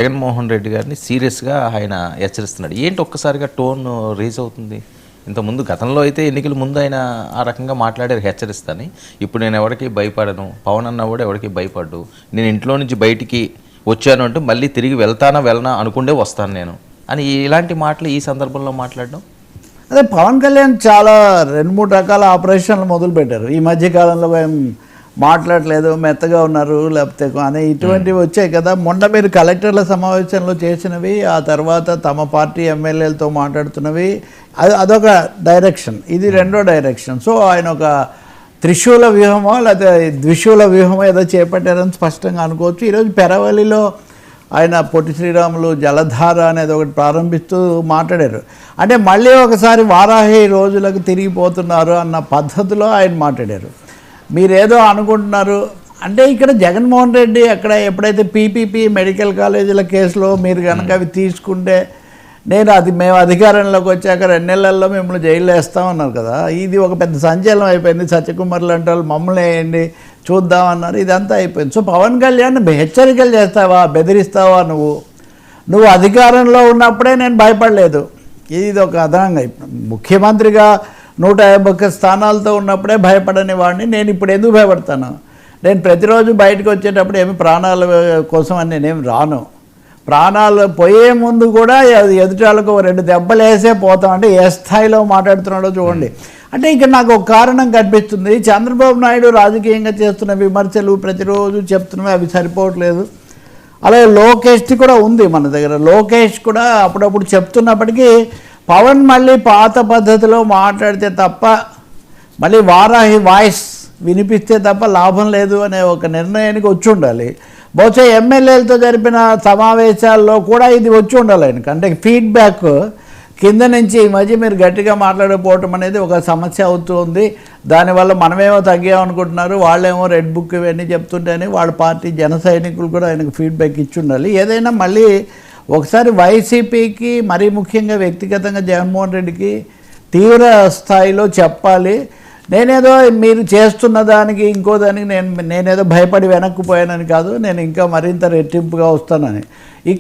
జగన్మోహన్ రెడ్డి గారిని సీరియస్‌గా ఆయన హెచ్చరిస్తున్నాడు. ఏంటి ఒక్కసారిగా టోన్ రైజ్ అవుతుంది? ఇంతకుముందు గతంలో అయితే ఎన్నికల ముందు ఆయన ఆ రకంగా మాట్లాడారు హెచ్చరిస్తని. ఇప్పుడు నేను ఎవరికీ భయపడను. పవన్ అన్న కూడా ఎవరికీ భయపడ్డు. నేను ఇంట్లో నుంచి బయటికి వచ్చాను అంటే మళ్ళీ తిరిగి వెళ్తానా వెళ్ళనా అనుకుంటే వస్తాను నేను అని ఇలాంటి మాటలు ఈ సందర్భంలో మాట్లాడడం. అదే పవన్ కళ్యాణ్ చాలా 2-3 రకాల ఆపరేషన్లు మొదలుపెట్టారు. ఈ మధ్య కాలంలో మాట్లాడలేదు, మెత్తగా ఉన్నారు, లేకపోతే అనే ఇటువంటివి వచ్చాయి కదా. మొన్న మీరు కలెక్టర్ల సమావేశంలో చేసినవి, ఆ తర్వాత తమ పార్టీ ఎమ్మెల్యేలతో మాట్లాడుతున్నవి, అదొక డైరెక్షన్, ఇది రెండో డైరెక్షన్. సో ఆయన ఒక త్రిశూల వ్యూహమో లేకపోతే ద్విశూల వ్యూహమో ఏదో చేపట్టారని స్పష్టంగా అనుకోవచ్చు. ఈరోజు పెరవలిలో ఆయన పొట్టి శ్రీరాములు జలధార అనేది ఒకటి ప్రారంభిస్తూ మాట్లాడారు. అంటే మళ్ళీ ఒకసారి వారాహి రోజులకు తిరిగిపోతున్నారు అన్న పద్ధతిలో ఆయన మాట్లాడారు. మీరేదో అనుకుంటున్నారు అంటే ఇక్కడ జగన్మోహన్ రెడ్డి అక్కడ ఎప్పుడైతే పీపీపీ మెడికల్ కాలేజీల కేసులో మీరు కనుక అవి తీసుకుంటే మేము అధికారంలోకి వచ్చాక 2 నెలల్లో మిమ్మల్ని జైల్లో వేస్తామన్నారు కదా. ఇది ఒక పెద్ద సంచలనం అయిపోయింది. సత్యకుమార్ లాంటి వాళ్ళు మమ్మల్ని వేయండి చూద్దామన్నారు, ఇదంతా అయిపోయింది. సో పవన్ కళ్యాణ్ హెచ్చరికలు చేస్తావా, బెదిరిస్తావా? నువ్వు అధికారంలో ఉన్నప్పుడే నేను భయపడలేదు, ఇది ఒక అదనంగా. ముఖ్యమంత్రిగా 151 స్థానాలతో ఉన్నప్పుడే భయపడని వాడిని నేను ఇప్పుడు ఎందుకు భయపడతాను? నేను ప్రతిరోజు బయటకు వచ్చేటప్పుడు ఏమి ప్రాణాల కోసం అని నేనేమి రాను. ప్రాణాలు పోయే ముందు కూడా ఎదుటాలకు 2 దెబ్బలు వేసే పోతాం. అంటే ఏ స్థాయిలో మాట్లాడుతున్నాడో చూడండి. అంటే ఇక్కడ నాకు ఒక కారణం కనిపిస్తుంది. చంద్రబాబు నాయుడు రాజకీయంగా చేస్తున్న విమర్శలు ప్రతిరోజు చెప్తున్నవి అవి సరిపోవట్లేదు. అలాగే లోకేష్ది కూడా ఉంది మన దగ్గర. లోకేష్ కూడా అప్పుడప్పుడు చెప్తున్నప్పటికీ పవన్ మళ్ళీ పాత పద్ధతిలో మాట్లాడితే తప్ప, మళ్ళీ వారాహి వాయిస్ వినిపిస్తే తప్ప లాభం లేదు అనే ఒక నిర్ణయానికి వచ్చి ఉండాలి. బహుశా ఎమ్మెల్యేలతో జరిపిన సమావేశాల్లో కూడా ఇది వచ్చి ఉండాలి ఆయనకు. అంటే ఫీడ్బ్యాక్ కింద నుంచి ఈ మధ్య మీరు గట్టిగా మాట్లాడకపోవటం అనేది ఒక సమస్య అవుతుంది. దానివల్ల మనమేమో తగ్గామనుకుంటున్నారు, వాళ్ళేమో రెడ్ బుక్ ఇవన్నీ చెప్తుంటేనే వాళ్ళ పార్టీ జన సైనికులు కూడా ఆయనకు ఫీడ్బ్యాక్ ఇచ్చి ఉండాలి. ఏదైనా మళ్ళీ ఒకసారి వైసీపీకి మరీ ముఖ్యంగా వ్యక్తిగతంగా జగన్మోహన్ రెడ్డికి తీవ్ర స్థాయిలో చెప్పాలి. నేనేదో మీరు చేస్తున్న దానికి ఇంకో దానికి నేనేదో భయపడి వెనక్కిపోయానని కాదు, నేను ఇంకా మరింత రెట్టింపుగా వస్తానని.